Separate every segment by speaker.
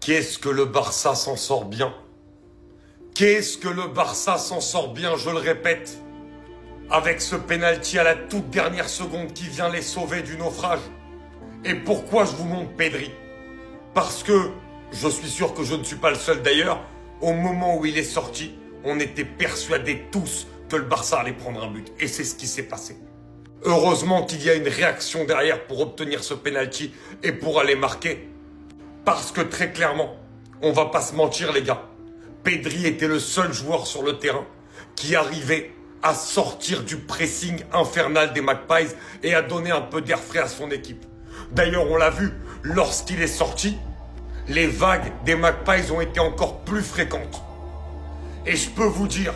Speaker 1: Qu'est-ce que le Barça s'en sort bien? Qu'est-ce que le Barça s'en sort bien, je le répète, avec ce penalty à la toute dernière seconde qui vient les sauver du naufrage. Et pourquoi je vous montre Pedri? Parce que, je suis sûr que je ne suis pas le seul d'ailleurs, au moment où il est sorti, on était persuadés tous que le Barça allait prendre un but. Et c'est ce qui s'est passé. Heureusement qu'il y a une réaction derrière pour obtenir ce penalty et pour aller marquer. Parce que très clairement, on va pas se mentir les gars, Pedri était le seul joueur sur le terrain qui arrivait à sortir du pressing infernal des Magpies et à donner un peu d'air frais à son équipe. D'ailleurs, on l'a vu, lorsqu'il est sorti, les vagues des Magpies ont été encore plus fréquentes. Et je peux vous dire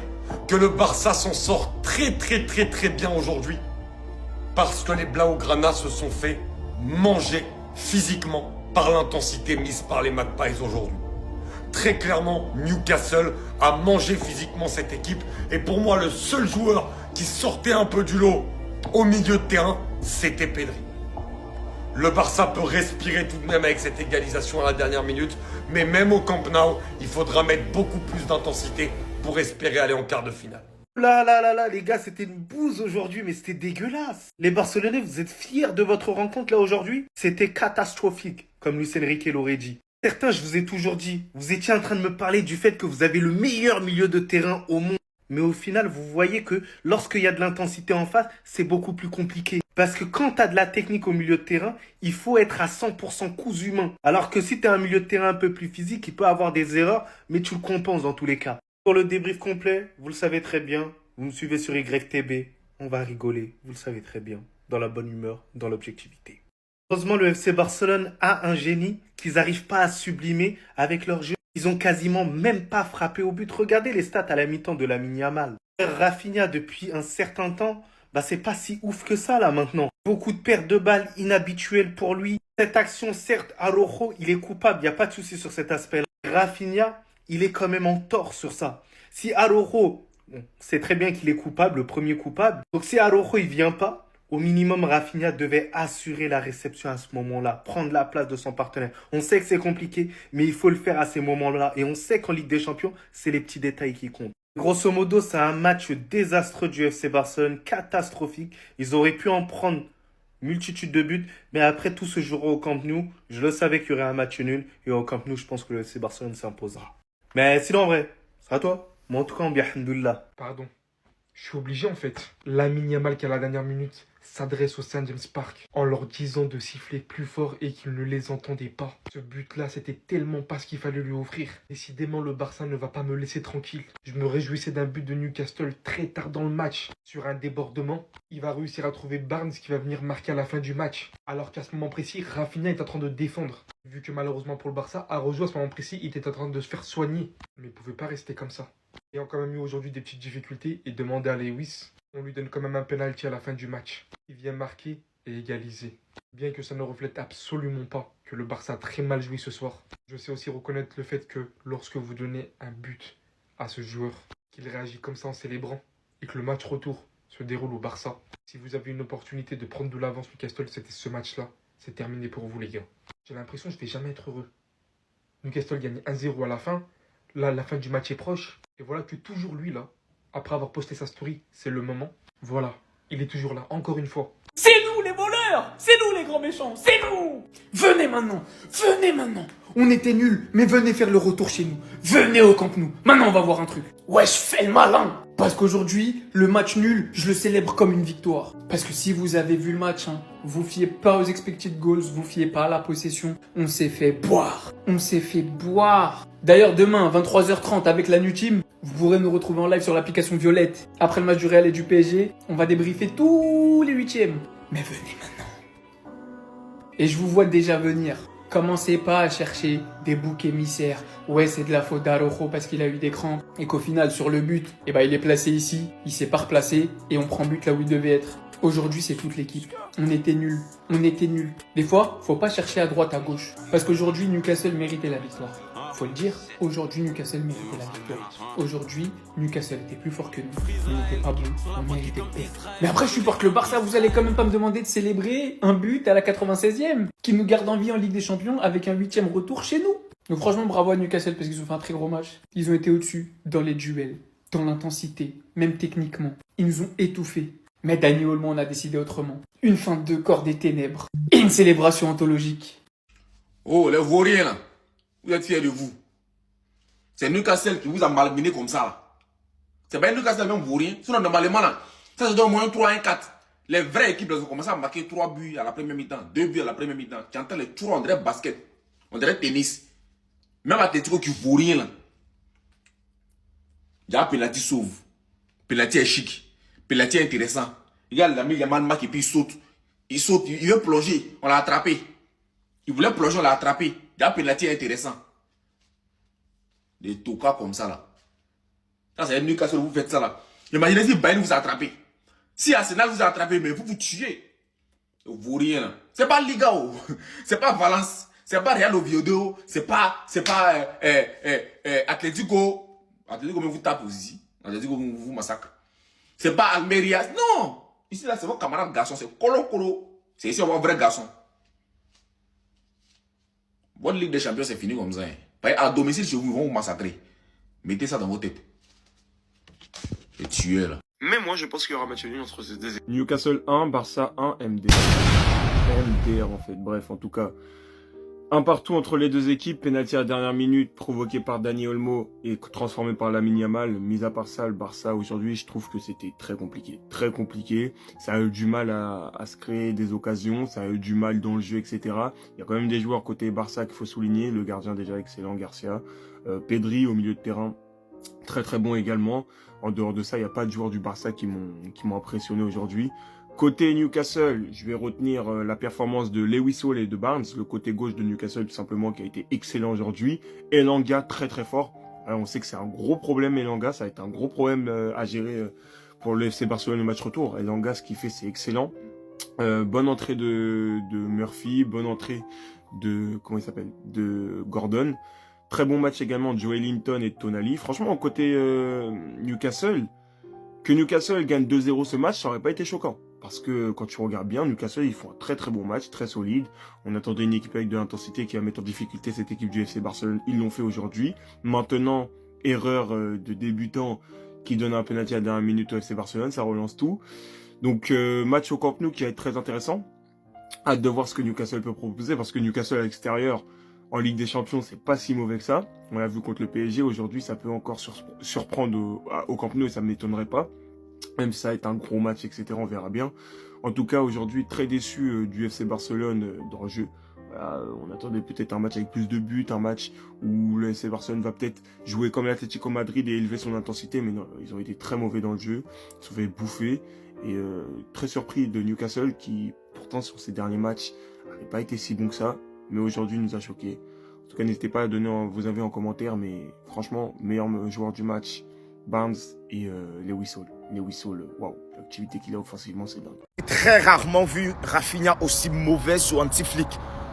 Speaker 1: que le Barça s'en sort très bien aujourd'hui. Parce que les Blaugrana se sont fait manger physiquement par l'intensité mise par les Magpies aujourd'hui. Très clairement, Newcastle a mangé physiquement cette équipe. Et pour moi, le seul joueur qui sortait un peu du lot au milieu de terrain, c'était Pedri. Le Barça peut respirer tout de même avec cette égalisation à la dernière minute. Mais même au Camp Nou, il faudra mettre beaucoup plus d'intensité pour espérer aller en quart de finale.
Speaker 2: Là, les gars, c'était une bouse aujourd'hui, mais c'était dégueulasse. Les Barcelonais, vous êtes fiers de votre rencontre là aujourd'hui? C'était catastrophique, comme Luis Enrique l'aurait dit. Certains, je vous ai toujours dit, vous étiez en train de me parler du fait que vous avez le meilleur milieu de terrain au monde. Mais au final, vous voyez que lorsqu'il y a de l'intensité en face, c'est beaucoup plus compliqué. Parce que quand tu as de la technique au milieu de terrain, il faut être à 100% cousu humain. Alors que si tu as un milieu de terrain un peu plus physique, il peut avoir des erreurs, mais tu le compenses dans tous les cas. Pour le débrief complet, vous le savez très bien, vous me suivez sur YTB, on va rigoler, vous le savez très bien, dans la bonne humeur, dans l'objectivité. Heureusement, le FC Barcelone a un génie qu'ils n'arrivent pas à sublimer avec leur jeu. Ils ont quasiment même pas frappé au but. Regardez les stats à la mi-temps de Lamine Yamal. Rafinha, depuis un certain temps, c'est pas si ouf que ça là maintenant. Beaucoup de pertes de balles inhabituelles pour lui. Cette action, certes, Araujo, il est coupable, il n'y a pas de souci sur cet aspect-là. Rafinha, il est quand même en tort sur ça. Si Araujo, c'est très bien qu'il est coupable, le premier coupable. Donc si Araujo, il vient pas, au minimum, Rafinha devait assurer la réception à ce moment-là, prendre la place de son partenaire. On sait que c'est compliqué, mais il faut le faire à ces moments-là. Et on sait qu'en Ligue des Champions, c'est les petits détails qui comptent. Grosso modo, c'est un match désastreux du FC Barcelone, catastrophique. Ils auraient pu en prendre multitude de buts, mais après tout se jouera au Camp Nou. Je le savais qu'il y aurait un match nul, et au Camp Nou, je pense que le FC Barcelone s'imposera. Mais sinon, en vrai, c'est à toi. Moi, en tout cas, on bien, alhamdoulilah.
Speaker 3: Pardon. Je suis obligé en fait. Lamine Yamal qui à la dernière minute s'adresse au St. James Park en leur disant de siffler plus fort et qu'ils ne les entendaient pas. Ce but-là, c'était tellement pas ce qu'il fallait lui offrir. Décidément, le Barça ne va pas me laisser tranquille. Je me réjouissais d'un but de Newcastle très tard dans le match. Sur un débordement, il va réussir à trouver Barnes qui va venir marquer à la fin du match. Alors qu'à ce moment précis, Rafinha est en train de défendre. Vu que malheureusement pour le Barça, Araujo à ce moment précis, il était en train de se faire soigner. Mais il ne pouvait pas rester comme ça. Ayant quand même eu aujourd'hui des petites difficultés et demandé à Lewis, on lui donne quand même un penalty à la fin du match. Il vient marquer et égaliser. Bien que ça ne reflète absolument pas que le Barça a très mal joué ce soir. Je sais aussi reconnaître le fait que lorsque vous donnez un but à ce joueur, qu'il réagit comme ça en célébrant et que le match retour se déroule au Barça. Si vous avez une opportunité de prendre de l'avance Newcastle, c'était ce match-là. C'est terminé pour vous les gars. J'ai l'impression que je ne vais jamais être heureux. Newcastle gagne 1-0 à la fin. Là, la fin du match est proche. Et voilà que toujours lui, là, après avoir posté sa story, c'est le moment. Voilà, il est toujours là, encore une fois.
Speaker 4: C'est nous les voleurs! C'est nous les grands méchants! C'est nous! Venez maintenant! Venez maintenant! On était nuls, mais venez faire le retour chez nous. Venez au Camp Nou. Maintenant, on va voir un truc. Ouais, je fais le malin! Parce qu'aujourd'hui, le match nul, je le célèbre comme une victoire. Parce que si vous avez vu le match, vous fiez pas aux expected goals, vous fiez pas à la possession. On s'est fait boire. On s'est fait boire. D'ailleurs, demain, 23h30, avec la New Team, vous pourrez nous retrouver en live sur l'application Violette. Après le match du Real et du PSG, on va débriefer tous les huitièmes. Mais venez maintenant. Et je vous vois déjà venir. Commencez pas à chercher des boucs émissaires. Ouais, c'est de la faute d'Araujo parce qu'il a eu des crampes. Et qu'au final, sur le but, il est placé ici. Il s'est pas replacé. Et on prend but là où il devait être. Aujourd'hui, c'est toute l'équipe. On était nuls. On était nuls. Des fois, faut pas chercher à droite, à gauche. Parce qu'aujourd'hui, Newcastle méritait la victoire. Faut le dire, aujourd'hui, Newcastle méritait la victoire. Aujourd'hui, Newcastle était plus fort que nous. On n'était pas bon, on méritait le perdre. Mais après, je supporte le Barça, vous allez quand même pas me demander de célébrer un but à la 96e qui nous garde en vie en Ligue des Champions avec un 8e retour chez nous. Donc franchement, bravo à Newcastle parce qu'ils ont fait un très gros match. Ils ont été au-dessus dans les duels, dans l'intensité, même techniquement. Ils nous ont étouffés. Mais Dani Olmo en a décidé autrement. Une fin de corps des ténèbres et une célébration anthologique.
Speaker 5: Oh, les vauriens là, vous êtes fiers de vous. C'est Newcastle qui vous a malmené comme ça là. C'est pas Newcastle même vaurien. Sinon, normalement là, ça se donne au moins 3-1-4. Les vraies équipes, elles ont commencé à marquer 3 buts à la première mi-temps, 2 buts à la première mi-temps. Tu entends les tours, on dirait basket, on dirait tennis. Même Atletico qui vaut rien là. Il y a un penalty sauve. Penalty est chic. Penalty est intéressant. Regarde l'ami Yamal marque et puis il saute. Il saute, il veut plonger, on l'a attrapé. Il voulait plonger, on l'a attrapé. Il y a un penalty intéressant. Des tokas comme ça là. Ça c'est Newcastle, vous faites ça là. Imaginez si Bayern vous a attrapé. Si Arsenal vous a attrapé, mais vous tuez. Vous rien là. C'est pas Liga, c'est pas Valence, c'est pas Real Oviedo, c'est pas Atletico. Atletico même vous tape aussi. Atletico vous massacre. C'est pas Almeria. Non. Ici là c'est votre camarade garçon, c'est Colo Colo. C'est ici un vrai garçon. Votre Ligue des Champions c'est fini comme ça. Hein. À domicile chez vous, ils vont vous massacrer. Mettez ça dans vos têtes. Et tuez là.
Speaker 6: Mais moi, je pense qu'il y aura match nul entre ces deux équipes.
Speaker 7: Newcastle 1, Barça 1, MD. MDR en fait, bref, en tout cas. Un partout entre les deux équipes, pénalty à la dernière minute provoqué par Dani Olmo et transformé par Lamine Yamal. Mis à part ça, le Barça aujourd'hui, je trouve que c'était très compliqué. Très compliqué. Ça a eu du mal à se créer des occasions, ça a eu du mal dans le jeu, etc. Il y a quand même des joueurs côté Barça qu'il faut souligner. Le gardien déjà excellent, Garcia. Pedri au milieu de terrain, très très bon également. En dehors de ça, il n'y a pas de joueurs du Barça qui m'ont impressionné aujourd'hui. Côté Newcastle, je vais retenir la performance de Lewis Hall et de Barnes, le côté gauche de Newcastle tout simplement qui a été excellent aujourd'hui. Elanga très très fort. Alors, on sait que c'est un gros problème Elanga, ça a été un gros problème à gérer pour le FC Barcelone au match retour. Elanga, ce qu'il fait, c'est excellent. Bonne entrée de Murphy, bonne entrée de Gordon. Très bon match également de Joe Linton et de Tonali. Franchement, côté Newcastle, que Newcastle gagne 2-0 ce match, ça aurait pas été choquant. Parce que quand tu regardes bien, Newcastle, ils font un très très bon match, très solide. On attendait une équipe avec de l'intensité qui va mettre en difficulté cette équipe du FC Barcelone. Ils l'ont fait aujourd'hui. Maintenant, erreur de débutant qui donne un penalty à la dernière minute au FC Barcelone, ça relance tout. Donc match au Camp Nou qui va être très intéressant. Hâte de voir ce que Newcastle peut proposer parce que Newcastle à l'extérieur, en Ligue des Champions, c'est pas si mauvais que ça. On l'a vu contre le PSG. Aujourd'hui, ça peut encore surprendre au Camp Nou et ça ne m'étonnerait pas. Même si ça va être un gros match, etc. On verra bien. En tout cas, aujourd'hui, très déçu du FC Barcelone dans le jeu. Voilà, on attendait peut-être un match avec plus de buts, un match où le FC Barcelone va peut-être jouer comme l'Atlético Madrid et élever son intensité. Mais non, ils ont été très mauvais dans le jeu. Ils se sont fait bouffer. Et très surpris de Newcastle qui, pourtant, sur ses derniers matchs, n'avait pas été si bon que ça. Mais aujourd'hui, nous a choqués. En tout cas, n'hésitez pas à donner vos avis en commentaire. Mais franchement, meilleur joueur du match, Barnes et Lewis Hall. Lewis Hall, waouh, l'activité qu'il a offensivement, c'est dingue.
Speaker 8: J'ai très rarement vu Rafinha aussi mauvais sur anti-flic.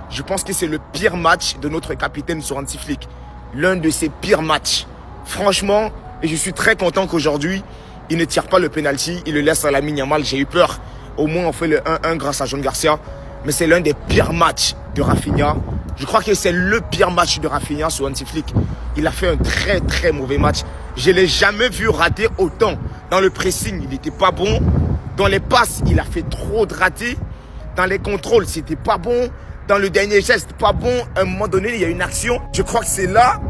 Speaker 8: Je pense que c'est le pire match de notre capitaine sur anti-flic. L'un de ses pires matchs. Franchement, et je suis très content qu'aujourd'hui, il ne tire pas le penalty, il le laisse à Lamine Yamal. J'ai eu peur. Au moins, on fait le 1-1 grâce à John Garcia. Mais c'est l'un des pires matchs de Rafinha. Je crois que c'est le pire match de Rafinha sur anti-flic. Il a fait un très très mauvais match. Je ne l'ai jamais vu rater autant. Dans le pressing, il n'était pas bon. Dans les passes, il a fait trop de ratés. Dans les contrôles, c'était pas bon. Dans le dernier geste, pas bon. À un moment donné, il y a une action. Je crois que c'est là.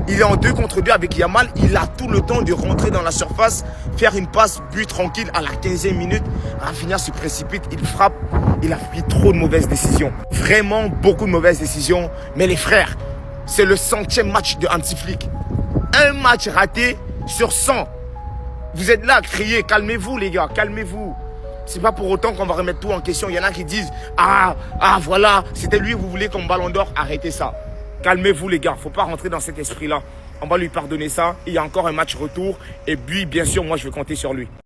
Speaker 8: Il est en 2 contre 2 avec Yamal. Il a tout le temps de rentrer dans la surface, faire une passe, but tranquille à la 15e minute. Rafinha se précipite, il frappe. Il a pris trop de mauvaises décisions. Vraiment beaucoup de mauvaises décisions. Mais les frères, c'est le 100e match de Anti-Flick. Un match raté sur 100. Vous êtes là à crier, calmez-vous les gars, calmez-vous. C'est pas pour autant qu'on va remettre tout en question. Il y en a qui disent, voilà, c'était lui que vous voulez comme ballon d'or. Arrêtez ça. Calmez-vous les gars, faut pas rentrer dans cet esprit-là. On va lui pardonner ça. Il y a encore un match retour. Et puis, bien sûr, moi, je vais compter sur lui.